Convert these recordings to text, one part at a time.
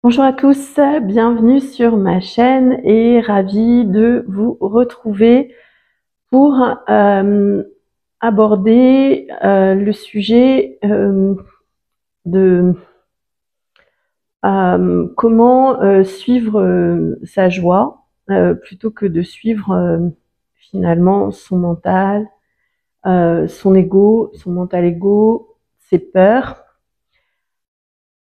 Bonjour à tous, bienvenue sur ma chaîne et ravie de vous retrouver pour aborder le sujet de comment suivre sa joie plutôt que de suivre finalement son mental, son ego, son mental ego, ses peurs.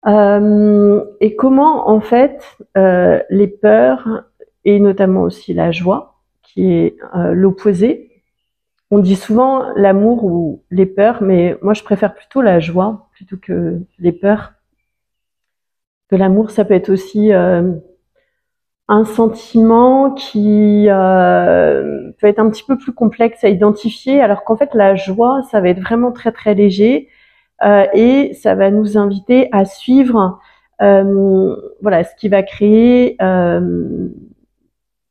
Et comment en fait les peurs et notamment aussi la joie, qui est l'opposé. On dit souvent l'amour ou les peurs, mais moi je préfère plutôt la joie plutôt que les peurs. Que l'amour, ça peut être aussi un sentiment qui peut être un petit peu plus complexe à identifier, alors qu'en fait la joie, ça va être vraiment très très léger. Et ça va nous inviter à suivre voilà, ce qui va créer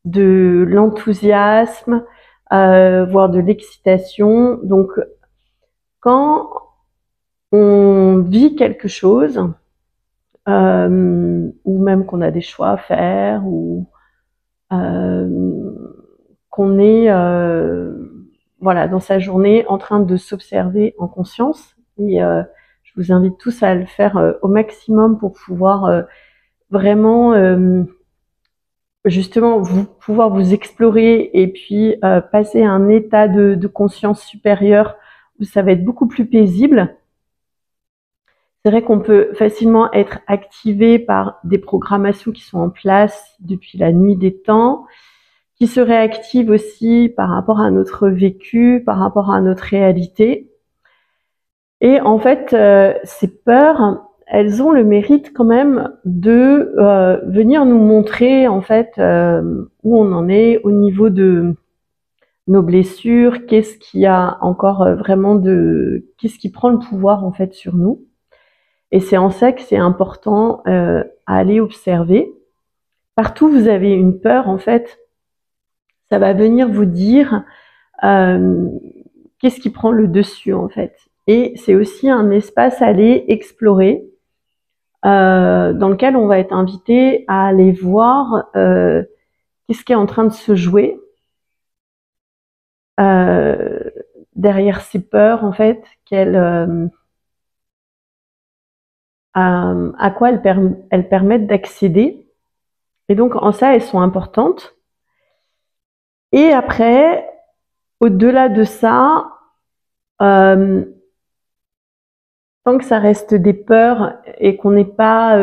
de l'enthousiasme, voire de l'excitation. Donc, quand on vit quelque chose, ou même qu'on a des choix à faire, ou qu'on est voilà, dans sa journée en train de s'observer en conscience, et je vous invite tous à le faire au maximum pour pouvoir vraiment justement pouvoir vous explorer et puis passer à un état de conscience supérieure où ça va être beaucoup plus paisible. C'est vrai qu'on peut facilement être activé par des programmations qui sont en place depuis la nuit des temps, qui se réactivent aussi par rapport à notre vécu, par rapport à notre réalité. Et en fait, ces peurs, elles ont le mérite quand même de venir nous montrer en fait où on en est au niveau de nos blessures, qu'est-ce qui a encore vraiment qu'est-ce qui prend le pouvoir en fait sur nous. Et c'est en ça que c'est important à aller observer. Partout où vous avez une peur, en fait, ça va venir vous dire qu'est-ce qui prend le dessus en fait. Et c'est aussi un espace à aller explorer, dans lequel on va être invité à aller voir qu'est-ce qui est en train de se jouer derrière ces peurs en fait, à quoi elles permettent d'accéder. Et donc en ça, elles sont importantes. Et après, au-delà de ça, tant que ça reste des peurs et qu'on n'est pas,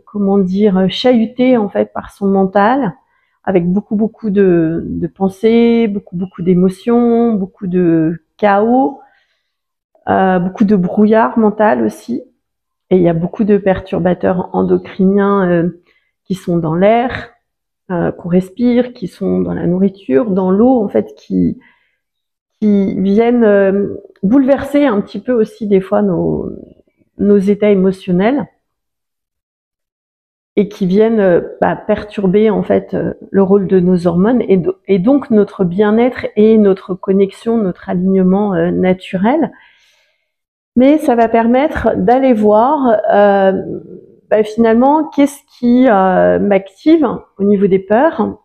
comment dire, chahuté en fait par son mental, avec beaucoup de pensées, beaucoup d'émotions, beaucoup de chaos, beaucoup de brouillard mental aussi. Et il y a beaucoup de perturbateurs endocriniens qui sont dans l'air, qu'on respire, qui sont dans la nourriture, dans l'eau, en fait, qui viennent bouleverser un petit peu aussi des fois nos états émotionnels et qui viennent perturber en fait le rôle de nos hormones et donc notre bien-être et notre connexion, notre alignement naturel. Mais ça va permettre d'aller voir finalement qu'est-ce qui m'active au niveau des peurs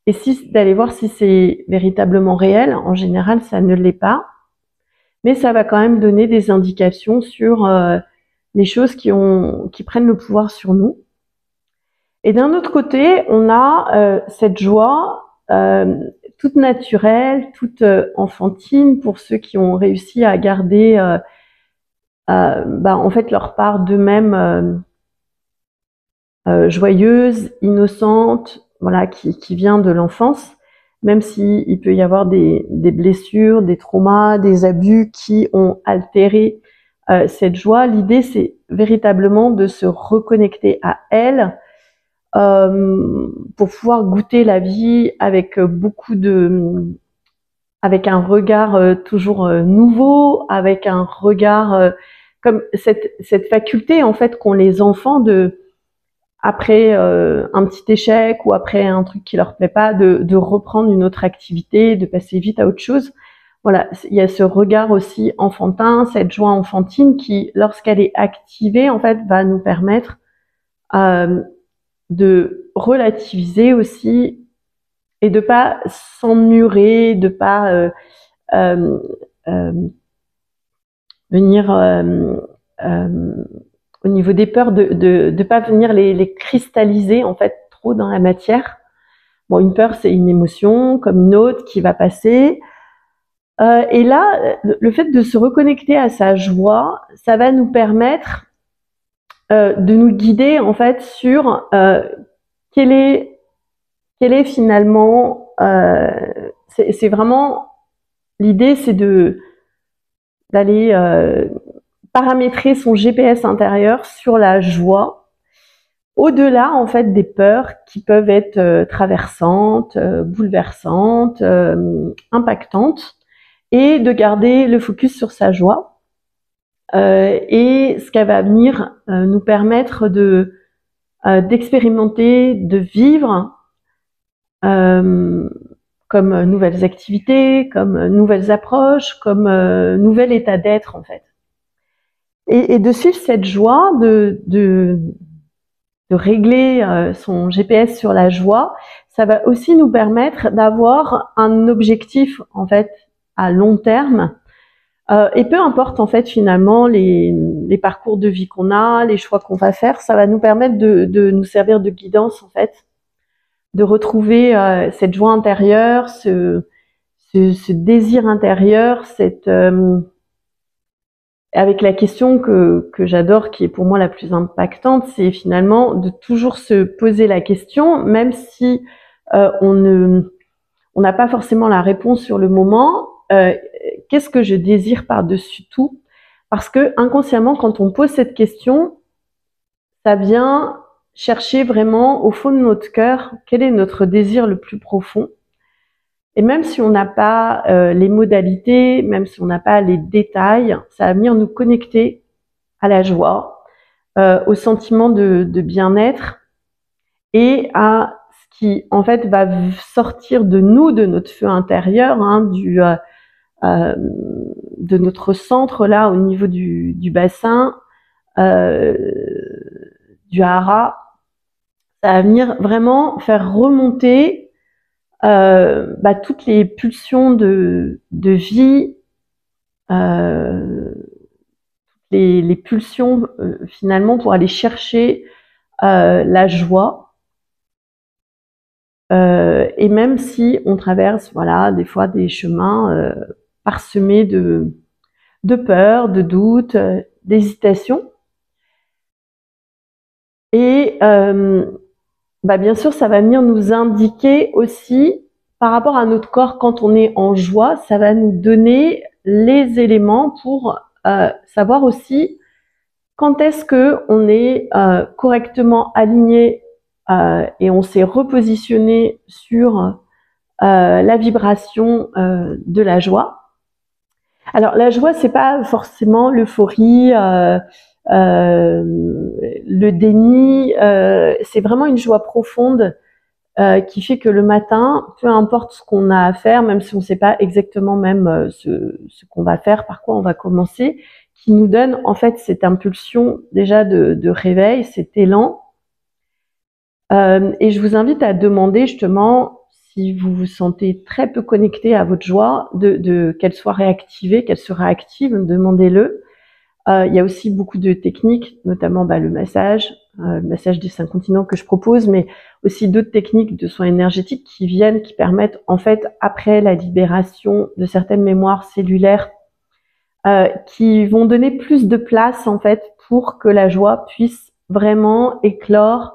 et d'aller voir si c'est véritablement réel. En général, ça ne l'est pas. Mais ça va quand même donner des indications sur les choses qui prennent le pouvoir sur nous. Et d'un autre côté, on a cette joie toute naturelle, toute enfantine pour ceux qui ont réussi à garder en fait leur part d'eux-mêmes joyeuse, innocente, voilà, qui vient de l'enfance, même s'il peut y avoir des blessures, des traumas, des abus qui ont altéré cette joie. L'idée, c'est véritablement de se reconnecter à elle pour pouvoir goûter la vie avec avec un regard toujours nouveau, avec un regard comme cette faculté en fait qu'ont les enfants de après un petit échec ou après un truc qui leur plaît pas, de reprendre une autre activité, de passer vite à autre chose. Voilà, il y a ce regard aussi enfantin, cette joie enfantine qui, lorsqu'elle est activée, en fait, va nous permettre de relativiser aussi et de pas s'emmurer, de pas venir au niveau des peurs, de pas venir les cristalliser en fait trop dans la matière. Bon, une peur, c'est une émotion comme une autre qui va passer. Et là, le fait de se reconnecter à sa joie, ça va nous permettre de nous guider en fait sur quel est finalement. C'est vraiment l'idée, c'est d'aller paramétrer son GPS intérieur sur la joie, au-delà en fait des peurs qui peuvent être traversantes, bouleversantes, impactantes, et de garder le focus sur sa joie. Et ce qu'elle va venir nous permettre d'expérimenter, de vivre comme nouvelles activités, comme nouvelles approches, comme nouvel état d'être en fait. Et de suivre cette joie, de régler son GPS sur la joie, ça va aussi nous permettre d'avoir un objectif en fait à long terme. Et peu importe en fait finalement les parcours de vie qu'on a, les choix qu'on va faire, ça va nous permettre de nous servir de guidance en fait, de retrouver cette joie intérieure, ce désir intérieur, avec la question que j'adore, qui est pour moi la plus impactante, c'est finalement de toujours se poser la question, même si on n'a pas forcément la réponse sur le moment, qu'est-ce que je désire par-dessus tout? Parce que inconsciemment, quand on pose cette question, ça vient chercher vraiment au fond de notre cœur quel est notre désir le plus profond. Et même si on n'a pas les modalités, même si on n'a pas les détails, ça va venir nous connecter à la joie, au sentiment de bien-être et à ce qui en fait va sortir de nous, de notre feu intérieur, hein, de notre centre là au niveau du bassin, du hara. Ça va venir vraiment faire remonter toutes les pulsions de vie, les pulsions finalement pour aller chercher la joie. Et même si on traverse, voilà, des fois des chemins parsemés de peur, de doute, d'hésitation. Et bien sûr, ça va venir nous indiquer aussi, par rapport à notre corps, quand on est en joie, ça va nous donner les éléments pour savoir aussi quand est-ce qu'on est correctement aligné et on s'est repositionné sur la vibration de la joie. Alors la joie, c'est pas forcément l'euphorie, le déni, c'est vraiment une joie profonde qui fait que le matin, peu importe ce qu'on a à faire, même si on ne sait pas exactement même ce qu'on va faire, par quoi on va commencer, qui nous donne en fait cette impulsion déjà de réveil, cet élan. Et je vous invite à demander justement, si vous vous sentez très peu connecté à votre joie, qu'elle soit réactivée, qu'elle se réactive, demandez-le. Il y a aussi beaucoup de techniques, notamment le massage des 5 continents que je propose, mais aussi d'autres techniques de soins énergétiques qui permettent en fait, après la libération de certaines mémoires cellulaires, qui vont donner plus de place en fait pour que la joie puisse vraiment éclore,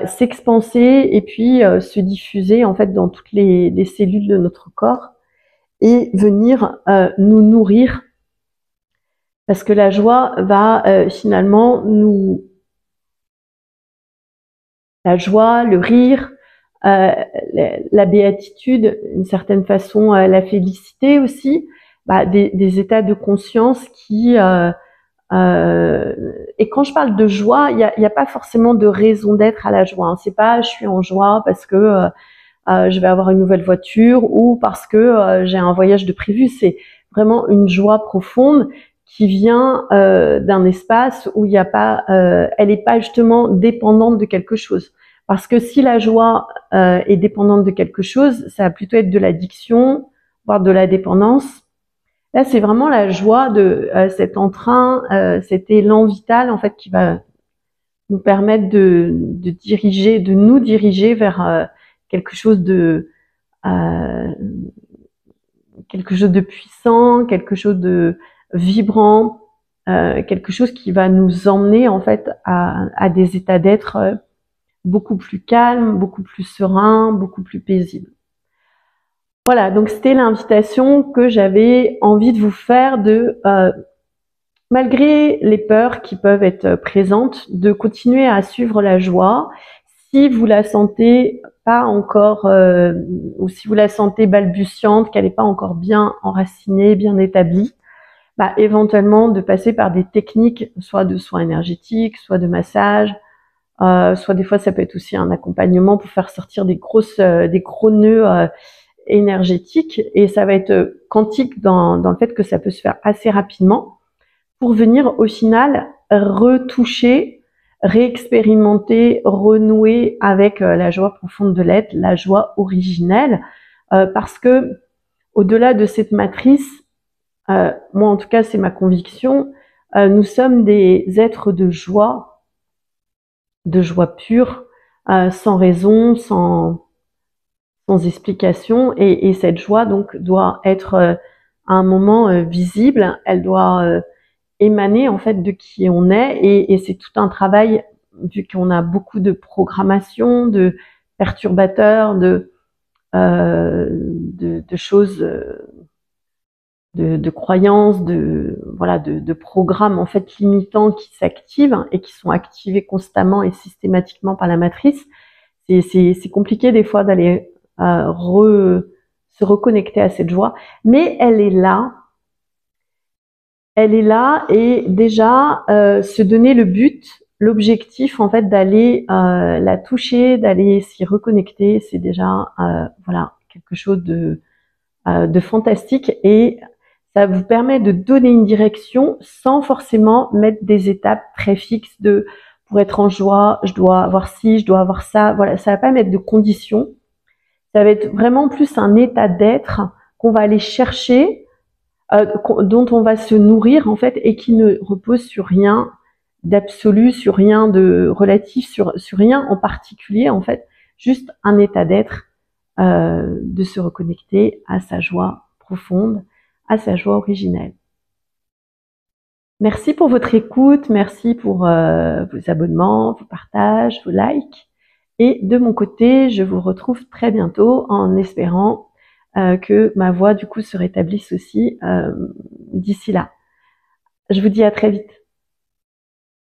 s'expanser et puis se diffuser en fait dans toutes les cellules de notre corps et venir nous nourrir. Parce que la joie va finalement la joie, le rire, la béatitude, d'une certaine façon, la félicité aussi, des états de conscience qui... et quand je parle de joie, il y a pas forcément de raison d'être à la joie. Hein. C'est pas je suis en joie parce que je vais avoir une nouvelle voiture ou parce que j'ai un voyage de prévu. C'est vraiment une joie profonde qui vient d'un espace où il n'y a pas, elle n'est pas justement dépendante de quelque chose. Parce que si la joie est dépendante de quelque chose, ça va plutôt être de l'addiction, voire de la dépendance. Là, c'est vraiment la joie de cet entrain, cet élan vital en fait qui va nous permettre de diriger, de nous diriger vers quelque chose de puissant, quelque chose de vibrant, quelque chose qui va nous emmener en fait à des états d'être beaucoup plus calmes, beaucoup plus sereins, beaucoup plus paisibles. Voilà, donc c'était l'invitation que j'avais envie de vous faire de malgré les peurs qui peuvent être présentes, de continuer à suivre la joie. Si vous la sentez pas encore, ou si vous la sentez balbutiante, qu'elle n'est pas encore bien enracinée, bien établie, bah, éventuellement de passer par des techniques, soit de soins énergétiques, soit de massage, soit des fois ça peut être aussi un accompagnement pour faire sortir des gros nœuds énergétiques, et ça va être quantique dans le fait que ça peut se faire assez rapidement, pour venir au final retoucher, réexpérimenter, renouer avec la joie profonde de l'être, la joie originelle, parce que au-delà de cette matrice, moi en tout cas c'est ma conviction, nous sommes des êtres de joie pure, sans raison, sans explication, et cette joie donc doit être à un moment visible, elle doit émaner en fait de qui on est, et c'est tout un travail, vu qu'on a beaucoup de programmation, de perturbateurs, de choses, de croyances, de programmes en fait limitants qui s'activent et qui sont activés constamment et systématiquement par la matrice. C'est compliqué des fois d'aller se reconnecter à cette joie, mais elle est là. Elle est là, et déjà se donner le but, l'objectif en fait d'aller la toucher, d'aller s'y reconnecter, c'est déjà voilà quelque chose de fantastique, et ça vous permet de donner une direction sans forcément mettre des étapes très fixes de pour être en joie, je dois avoir ci, je dois avoir ça. Voilà, ça va pas mettre de conditions. Ça va être vraiment plus un état d'être qu'on va aller chercher, dont on va se nourrir en fait, et qui ne repose sur rien d'absolu, sur rien de relatif, sur rien en particulier en fait, juste un état d'être, de se reconnecter à sa joie profonde, à sa joie originelle. Merci pour votre écoute, merci pour vos abonnements, vos partages, vos likes, et de mon côté, je vous retrouve très bientôt en espérant que ma voix du coup se rétablisse aussi d'ici là. Je vous dis à très vite.